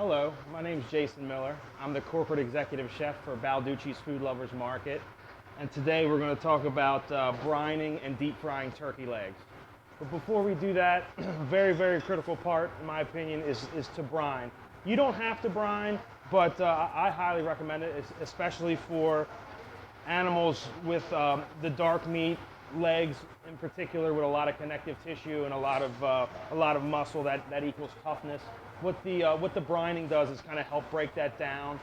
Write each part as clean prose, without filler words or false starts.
Hello, my name is Jason Miller. I'm the corporate executive chef for Balducci's Food Lovers Market. And today we're going to talk about brining and deep frying turkey legs. But before we do that, a very critical part, in my opinion, is to brine. You don't have to brine, but I highly recommend it, especially for animals with the dark meat, legs in particular, with a lot of connective tissue and a lot of muscle that equals toughness. What the brining does is kind of help break that down.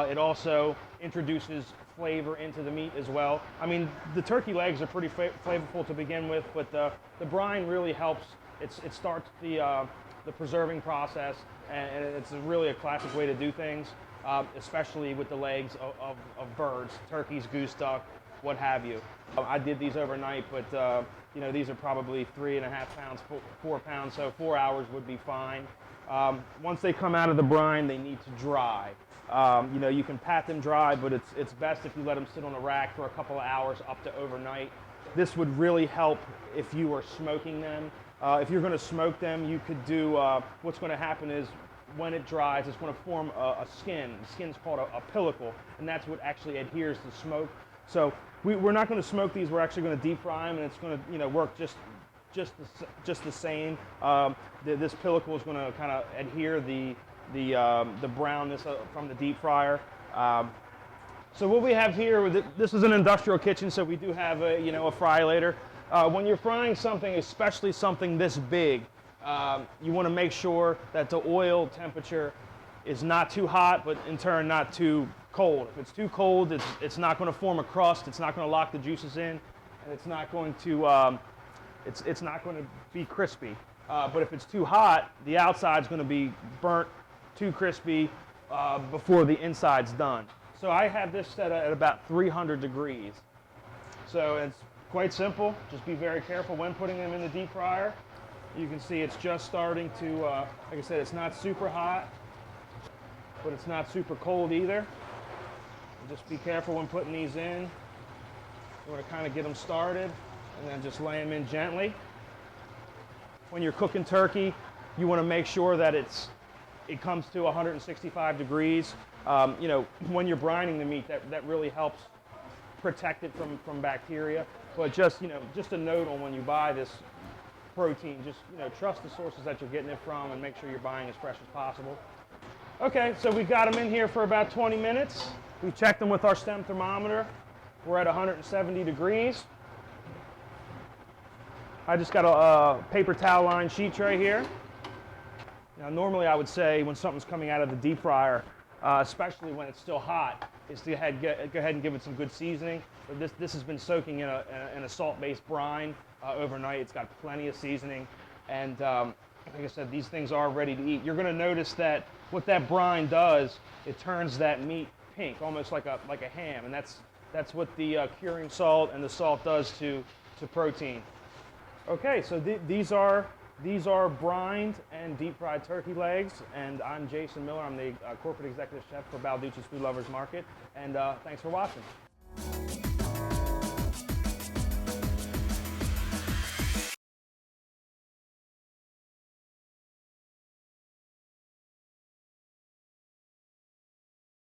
It also introduces flavor into the meat as well. I mean, the turkey legs are pretty flavorful to begin with, but the brine really helps. It starts the preserving process, and it's really a classic way to do things, especially with the legs of birds, turkeys, goose, duck, what have you. I did these overnight, but you know, these are probably 3.5 pounds, 4 pounds, so 4 hours would be fine. Once they come out of the brine, they need to dry. You know, you can pat them dry, but it's best if you let them sit on a rack for a couple of hours up to overnight. This would really help if you were smoking them. If you're going to smoke them, you could do, what's going to happen is when it dries, it's going to form a skin. The skin's called a pellicle, and that's what actually adheres to smoke. So we're not going to smoke these. We're actually going to deep fry them, and it's going to, you know, work just the same. This pellicle is going to kind of adhere the brownness from the deep fryer. So what we have here, this is an industrial kitchen, so we do have a fry-later. When you're frying something, especially something this big, you want to make sure that the oil temperature is not too hot, but in turn not too cold. If it's too cold, it's not going to form a crust. It's not going to lock the juices in, and it's not going to it's not going to be crispy. But if it's too hot, the outside's going to be burnt, too crispy before the inside's done. So I have this set at about 300 degrees. So it's quite simple. Just be very careful when putting them in the deep fryer. You can see it's just starting to, like I said, it's not super hot, but it's not super cold either. Just be careful when putting these in. You want to kind of get them started and then just lay them in gently. When you're cooking turkey, you want to make sure that it comes to 165 degrees. You know, when you're brining the meat, that really helps protect it from bacteria. But just, you know, just a note on when you buy this protein, just, you know, trust the sources that you're getting it from and make sure you're buying as fresh as possible. Okay, so we've got them in here for about 20 minutes. We checked them with our stem thermometer. We're at 170 degrees. I just got a paper towel lined sheet tray here. Now normally I would say when something's coming out of the deep fryer, especially when it's still hot, is to go ahead and give it some good seasoning. But this has been soaking in a salt-based brine overnight. It's got plenty of seasoning, and like I said, these things are ready to eat. You're going to notice that what that brine does, it turns that meat pink, almost like a ham, and that's what the curing salt and the salt does to protein. Okay, so these are brined and deep fried turkey legs, and I'm Jason Miller. I'm the corporate executive chef for Balducci's Food Lovers Market, and thanks for watching.